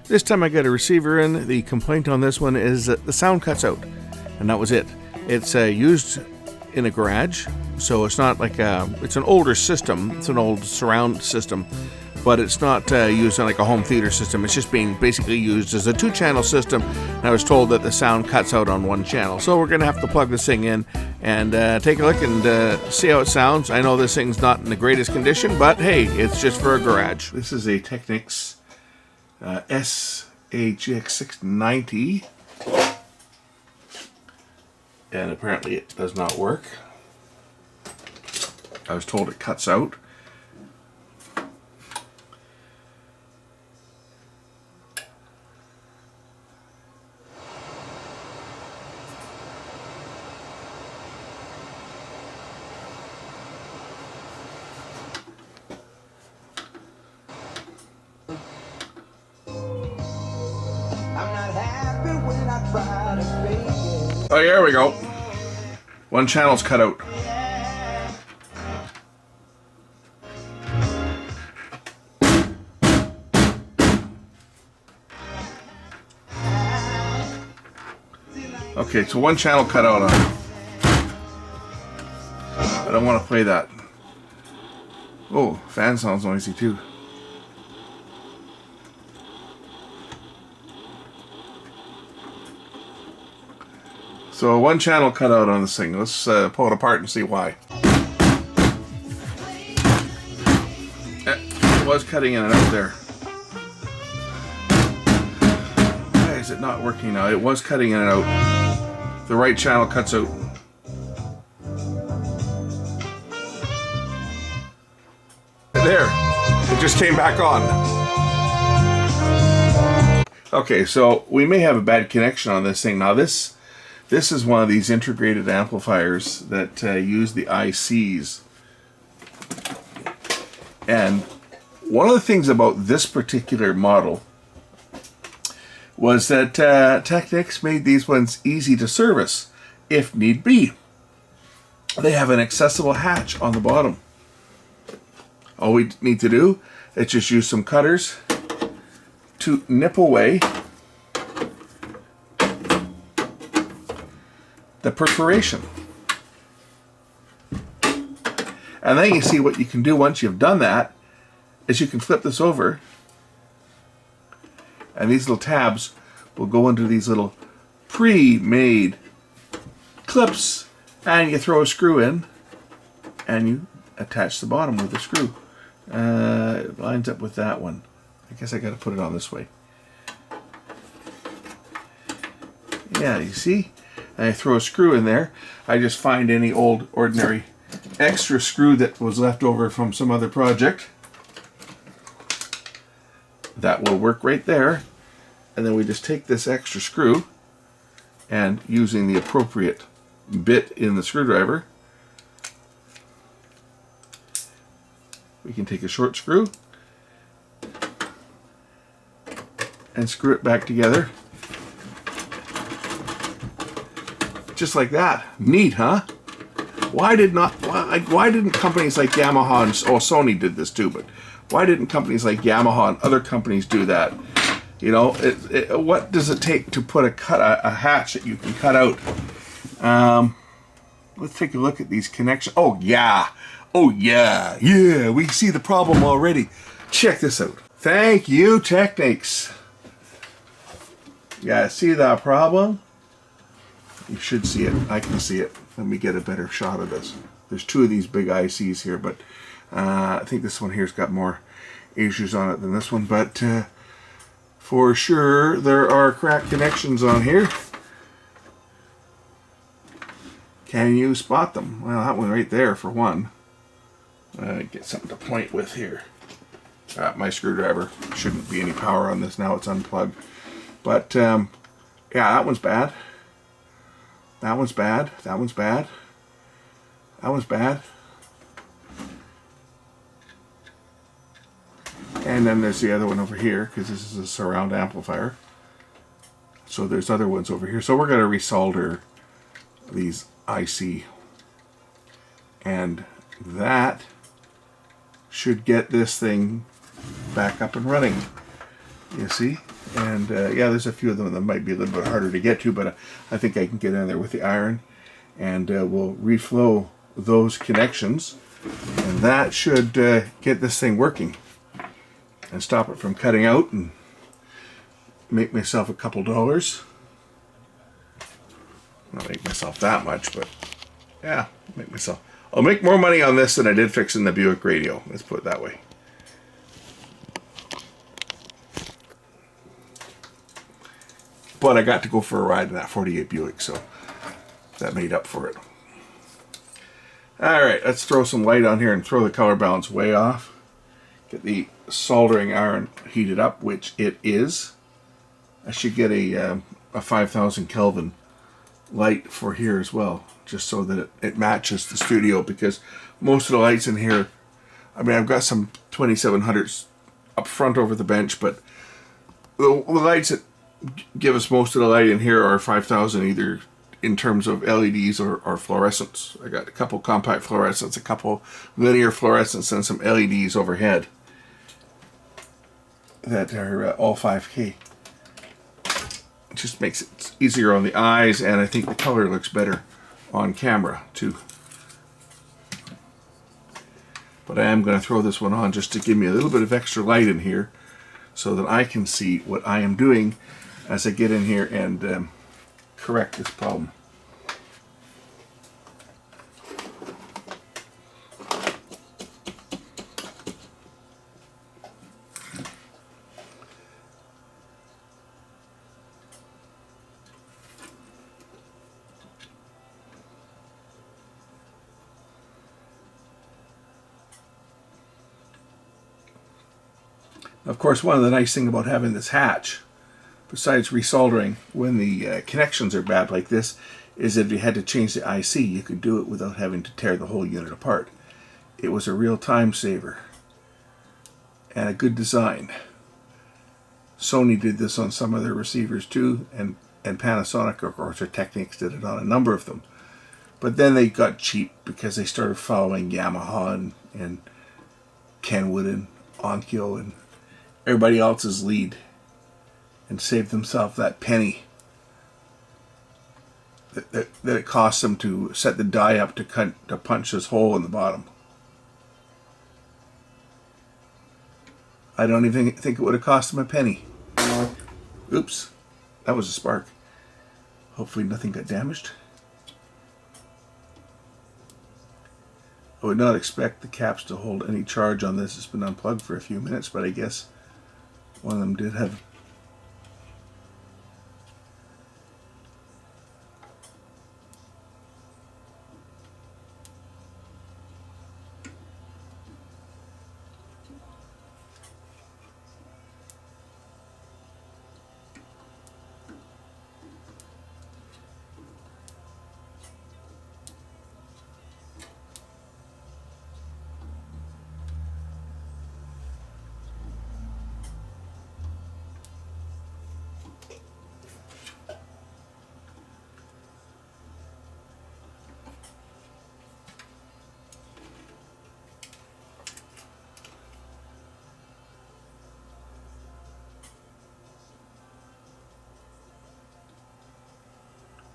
This time I got a receiver in. The complaint on this one is that the sound cuts out, and that was it. It's used in a garage, so it's not like it's an older system. It's an old surround system, but it's not used on like a home theater system. It's just being basically used as a 2-channel system. And I was told that the sound cuts out on 1 channel, so we're gonna have to plug this thing in and take a look and see how it sounds. I know this thing's not in the greatest condition, but hey, it's just for a garage. This is a Technics SAGX690, and apparently it does not work. I was told it cuts out. Oh, here we go. 1 channel's cut out. Okay, so 1 channel cut out on it. I don't want to play that. Oh, fan sounds noisy too. So 1 channel cut out on this thing. Let's pull it apart and see why. It was cutting in and out there. Why is it not working now? It was cutting in and out. The right channel cuts out. There. It just came back on. Okay, so we may have a bad connection on this thing. Now this is one of these integrated amplifiers that use the ICs. And one of the things about this particular model was that Technics made these ones easy to service, if need be. They have an accessible hatch on the bottom. All we need to do is just use some cutters to nip away the perforation. And then you see what you can do once you've done that is you can flip this over, and these little tabs will go into these little pre-made clips, and you throw a screw in and you attach the bottom with the screw. It lines up with that one. I guess I got to put it on this way. Yeah, you see? And I throw a screw in there. I just find any old ordinary extra screw that was left over from some other project. That will work right there. And then we just take this extra screw, and using the appropriate bit in the screwdriver, we can take a short screw and screw it back together. Just like that. Neat, huh? Why didn't companies like Yamaha and Sony did this too, but why didn't companies like Yamaha and other companies do that? You know, what does it take to put a hatch that you can cut out? Let's take a look at these connections. Oh yeah, we see the problem already. Check this out. Thank you, Technics. Yeah, see that problem? You should see it. I can see it. Let me get a better shot of this. There's 2 of these big ICs here, but I think this one here's got more issues on it than this one. But for sure, there are cracked connections on here. Can you spot them? Well, that one right there for one. Get something to point with here. My screwdriver. Shouldn't be any power on this now. It's unplugged. But yeah, that one's bad. That one's bad. That one's bad. That one's bad. And then there's the other one over here, because this is a surround amplifier. So there's other ones over here. So we're going to resolder these IC. And that should get this thing back up and running. You see? And yeah, there's a few of them that might be a little bit harder to get to, but I think I can get in there with the iron, and we'll reflow those connections, and that should get this thing working and stop it from cutting out and make myself a couple dollars. Not make myself that much, but yeah, I'll make more money on this than I did fixing the Buick radio. Let's put it that way. But I got to go for a ride in that 48 Buick, so that made up for it. Alright, let's throw some light on here and throw the color balance way off. Get the soldering iron heated up, which it is. I should get a 5,000 Kelvin light for here as well, just so that it matches the studio, because most of the lights in here, I mean, I've got some 2700s up front over the bench, but the lights that give us most of the light in here are 5,000, either in terms of LEDs or fluorescents. I got a couple compact fluorescents, a couple linear fluorescents, and some LEDs overhead that are all 5K. It just makes it easier on the eyes, and I think the color looks better on camera too. But I am going to throw this one on just to give me a little bit of extra light in here, so that I can see what I am doing as I get in here and correct this problem. Of course, one of the nice things about having this hatch, besides resoldering when the connections are bad like this, is that if you had to change the IC, you could do it without having to tear the whole unit apart. It was a real time saver and a good design. Sony did this on some of their receivers too, and Panasonic, of course, or Technics did it on a number of them. But then they got cheap because they started following Yamaha and Kenwood and Onkyo and everybody else's lead, and saved themselves that penny that it cost them to set the die up to punch this hole in the bottom. I don't even think it would have cost them a penny. Oops, that was a spark. Hopefully nothing got damaged. I would not expect the caps to hold any charge on this. It's been unplugged for a few minutes, but I guess one of them did have.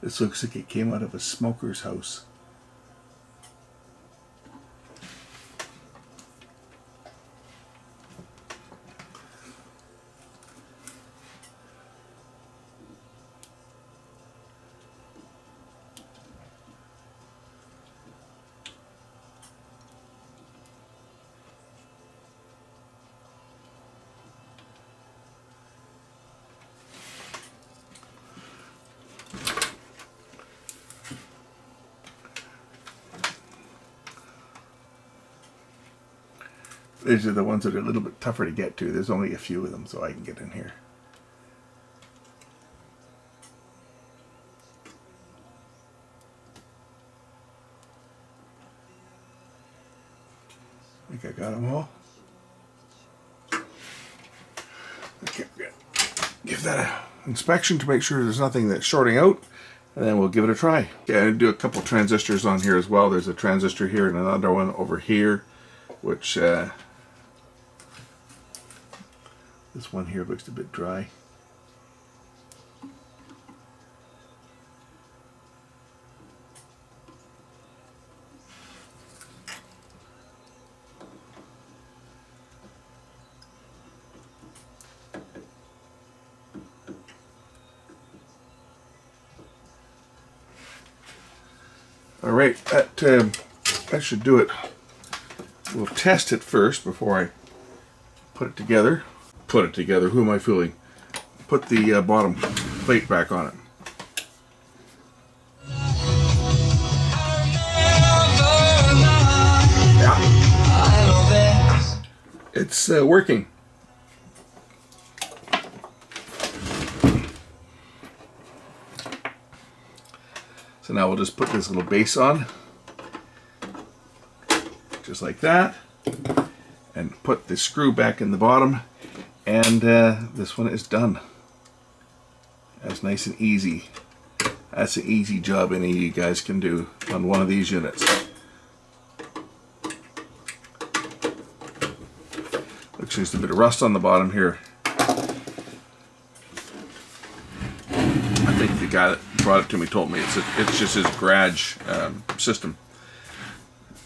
This looks like it came out of a smoker's house. These are the ones that are a little bit tougher to get to. There's only a few of them, so I can get in here. I think I got them all. Okay, give that an inspection to make sure there's nothing that's shorting out, and then we'll give it a try. Yeah, I'll do a couple transistors on here as well. There's a transistor here and another one over here, which This one here looks a bit dry. All right, that should do it. We'll test it first before I put it together. Put it together, who am I fooling? Put the bottom plate back on it. Yeah. It's working. So now we'll just put this little base on, just like that, and put the screw back in the bottom, and this one is done. That's nice and easy. That's an easy job any of you guys can do on one of these units. Looks like there's a bit of rust on the bottom here. I think the guy that brought it to me told me it's just his garage system.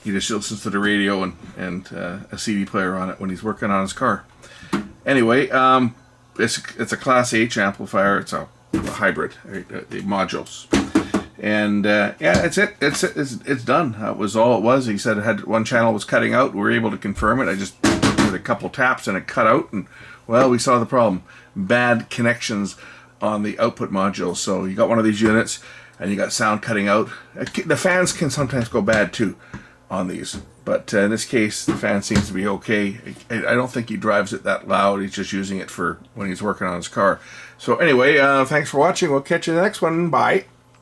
He just listens to the radio and a CD player on it when he's working on his car. Anyway, it's a Class H amplifier. It's a hybrid, the modules, and yeah, that's it. It's done. That was all it was. He said it had one channel was cutting out. We were able to confirm it. I just did a couple taps and it cut out, and well, we saw the problem: bad connections on the output module. So you got one of these units and you got sound cutting out. The fans can sometimes go bad too on these, but in this case the fan seems to be okay. I don't think he drives it that loud. He's just using it for when he's working on his car. So anyway, thanks for watching. We'll catch you in the next one. Bye.